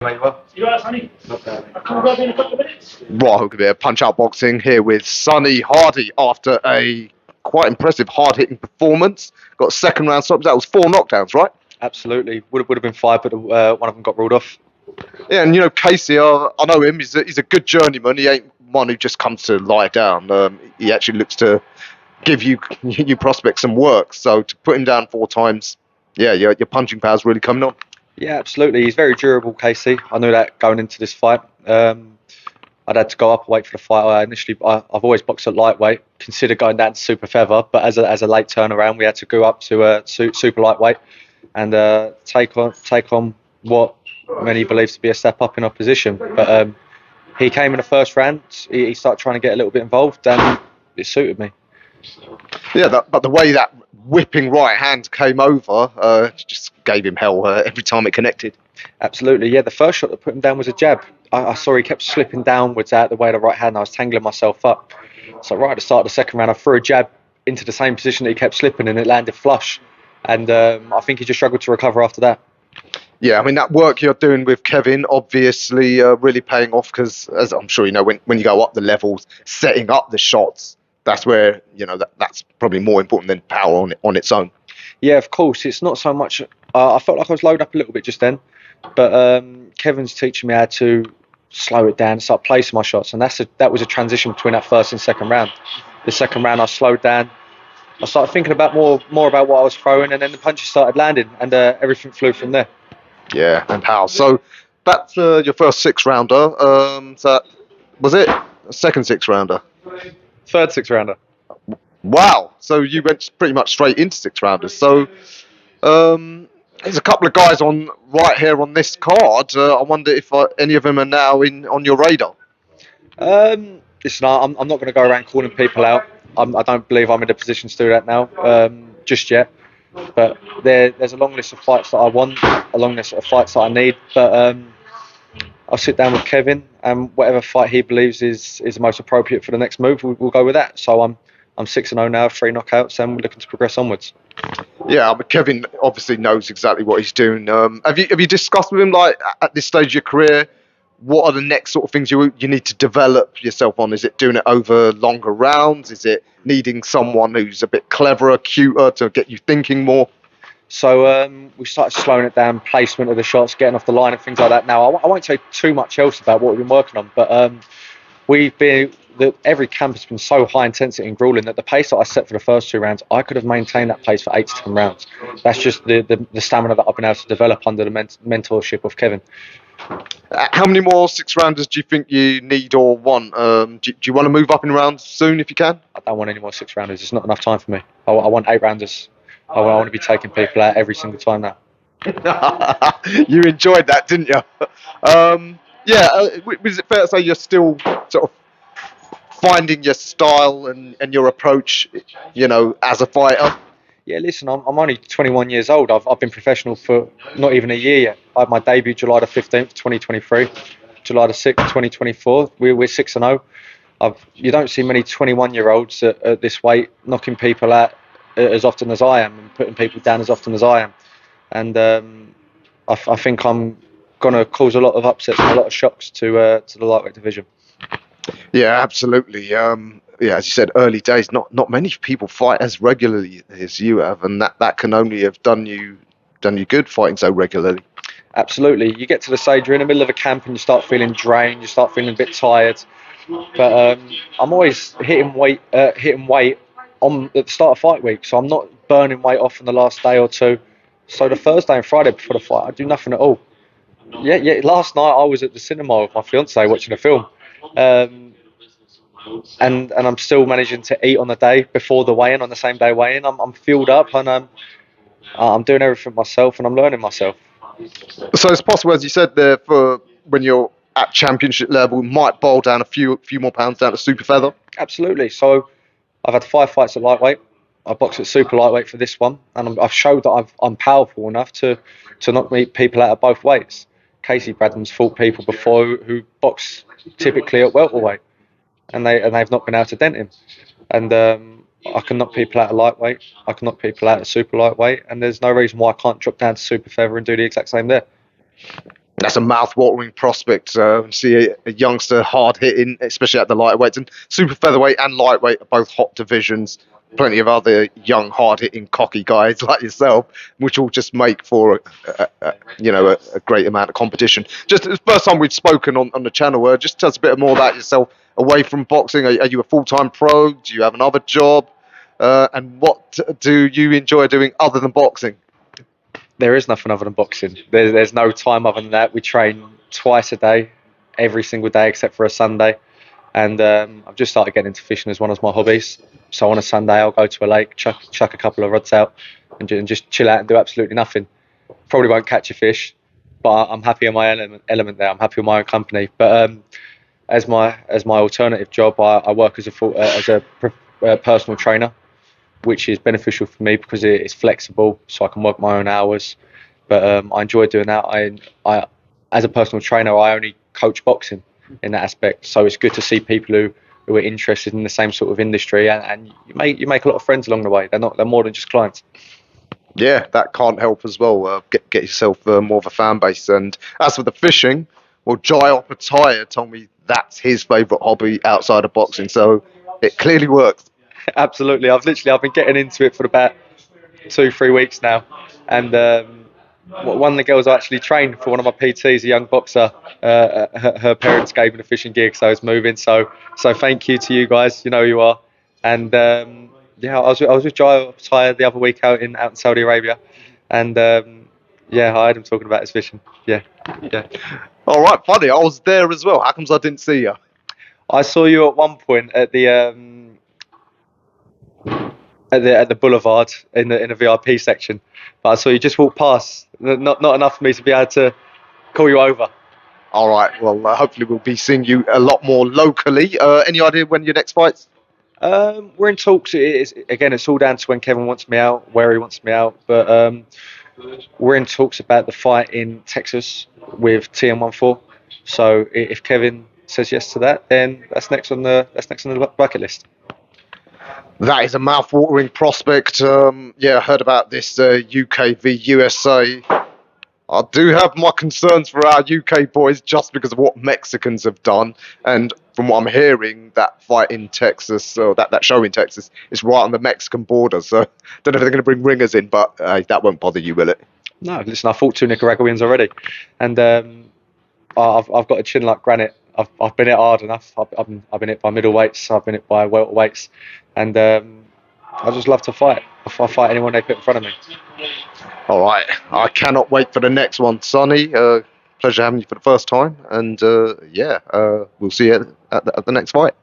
You alright, Sonny? Not bad. I'll come grab you in a couple of minutes. Right, we're going to punch-out boxing here with Sonny Hardy after a quite impressive hard-hitting performance. Got second round stops. That was 4 knockdowns, right? Absolutely. Would have been 5, but one of them got ruled off. Yeah, and you know KASEY, I know him. He's a good journeyman. He ain't one who just comes to lie down. He actually looks to give you prospects some work. So to put him down 4 times, yeah, your punching power's really coming on. Yeah, absolutely. He's very durable, KASEY. I knew that going into this fight. I'd had to go up a weight for the fight. I've always boxed at lightweight. Considered going down to super feather, but as a late turnaround, we had to go up to super lightweight and take on what many believe to be a step up in opposition. But he came in the first round. He started trying to get a little bit involved, and it suited me. Yeah, but the way that whipping right hand came over just gave him hell every time it connected. Absolutely, yeah. The first shot that put him down was a jab. I saw he kept slipping downwards out the way of the right hand. I was tangling myself up. So right at the start of the second round, I threw a jab into the same position that he kept slipping, and it landed flush. And I think he just struggled to recover after that. Yeah, I mean, that work you're doing with Kevin, obviously really paying off because, as I'm sure you know, when you go up the levels, setting up the shots, that's where, you know, that's probably more important than power on its own. Yeah, of course. It's not so much... I felt like I was loaded up a little bit just then, but Kevin's teaching me how to slow it down and start placing my shots, and that was a transition between that first and second round. The second round, I slowed down. I started thinking about more about what I was throwing, and then the punches started landing, and everything flew from there. Yeah, and how? So that's your first 6-rounder. So was it a second 6-rounder? Third 6-rounder. Wow. So you went pretty much straight into 6-rounders. So there's a couple of guys on right here on this card. I wonder if any of them are now on your radar. Listen, I'm not going to go around calling people out. I don't believe I'm in a position to do that now, just yet. But there's a long list of fights that I want, a long list of fights that I need. But I'll sit down with Kevin, and whatever fight he believes is the most appropriate for the next move, we'll go with that. So I'm 6-0 now, 3 knockouts, and we're looking to progress onwards. Yeah, but Kevin obviously knows exactly what he's doing. Have you discussed with him, like, at this stage of your career, what are the next sort of things you need to develop yourself on? Is it doing it over longer rounds? Is it needing someone who's a bit cleverer, cuter to get you thinking more? So we started slowing it down, placement of the shots, getting off the line and things like that. Now, I won't say too much else about what we've been working on, but every camp has been so high intensity in grueling that the pace that I set for the first 2 rounds, I could have maintained that pace for 8 to 10 rounds. That's just the stamina that I've been able to develop under the mentorship of Kevin. How many more 6-rounders do you think you need or want? Do you want to move up in rounds soon if you can? I don't want any more 6-rounders. It's not enough time for me. I want 8-rounders. I want to be taking people out every single time now. You enjoyed that, didn't you? Was it fair to say you're still sort of finding your style and your approach, you know, as a fighter? Yeah, listen, I'm only 21 years old. I've been professional for not even a year yet. I had my debut July the 15th, 2023. July the 6th, 2024. We're 6-0. You don't see many 21-year-olds at this weight knocking people out as often as I am and putting people down as often as I am. And I think I'm going to cause a lot of upsets and a lot of shocks to the lightweight division. Yeah, absolutely. As you said, early days, not many people fight as regularly as you have, and that can only have done you good fighting so regularly. Absolutely. You get to the stage, you're in the middle of a camp and you start feeling drained, you start feeling a bit tired. But I'm always hitting weight on at the start of fight week, so I'm not burning weight off in the last day or two. So the Thursday and Friday before the fight, I do nothing at all. Yeah. Last night I was at the cinema with my fiance watching a film, and I'm still managing to eat on the day before the weigh-in, on the same day weigh-in. I'm filled up, and I'm doing everything myself, and I'm learning myself. So it's possible, as you said there, for when you're at championship level, might boil down a few more pounds down to super feather. Absolutely. So I've had 5 fights at lightweight. I boxed at super lightweight for this one, and I've showed that I'm powerful enough to knock people out of both weights. KASEY BRADNUM's fought people before who box typically at welterweight, and they've not been able to dent him. And I can knock people out of lightweight. I can knock people out of super lightweight, and there's no reason why I can't drop down to super feather and do the exact same there. That's a mouth-watering prospect. See a youngster hard-hitting, especially at the lightweights, and super featherweight and lightweight are both hot divisions. Plenty of other young, hard-hitting, cocky guys like yourself, which will just make for a great amount of competition. Just it's the first time we've spoken on the channel. Just tell us a bit more about yourself away from boxing. Are you a full-time pro? Do you have another job? And what do you enjoy doing other than boxing? There is nothing other than boxing. There's no time other than that. We train twice a day, every single day except for a Sunday. And I've just started getting into fishing as one of my hobbies. So on a Sunday, I'll go to a lake, chuck a couple of rods out, and just chill out and do absolutely nothing. Probably won't catch a fish, but I'm happy in my element there. I'm happy with my own company. But as my alternative job, I work as a personal trainer, which is beneficial for me because it's flexible, so I can work my own hours. But I enjoy doing that. I, as a personal trainer, I only coach boxing in that aspect. So it's good to see people who are interested in the same sort of industry, and you make a lot of friends along the way. They're more than just clients. Yeah, that can't help as well. Get yourself more of a fan base. And as for the fishing, well, Jai Opataya told me that's his favourite hobby outside of boxing, so it clearly works. Absolutely. I've been getting into it for about 2-3 weeks now, and one of the girls I actually trained for one of my PTs, a young boxer. Her parents gave me the fishing gig, so it's moving. So thank you to you guys. You know who you are. And yeah, I was with Jai Opataya the other week out in Saudi Arabia, and yeah, I heard him talking about his fishing. Yeah. All right, funny. I was there as well. How comes I didn't see you? I saw you at one point at the boulevard in the VIP section, but I saw you just walk past. Not enough for me to be able to call you over. All right. Well, hopefully we'll be seeing you a lot more locally. Any idea when your next fight's? We're in talks. It's all down to when Kevin wants me out, where he wants me out. But we're in talks about the fight in Texas with TM14. So if Kevin says yes to that, then that's next on the bucket list. That is a mouth-watering prospect. Yeah, I heard about this UK v USA. I do have my concerns for our UK boys just because of what Mexicans have done. And from what I'm hearing, that fight in Texas, or that show in Texas, is right on the Mexican border. So don't know if they're going to bring ringers in, but that won't bother you, will it? No, listen, I fought 2 Nicaraguans already, and I've got a chin like granite. I've been hit hard enough. I've been hit by middleweights. I've been hit by welterweights, and I just love to fight. I fight anyone they put in front of me. All right. I cannot wait for the next one, Sonny. Pleasure having you for the first time. And yeah, we'll see you at the next fight.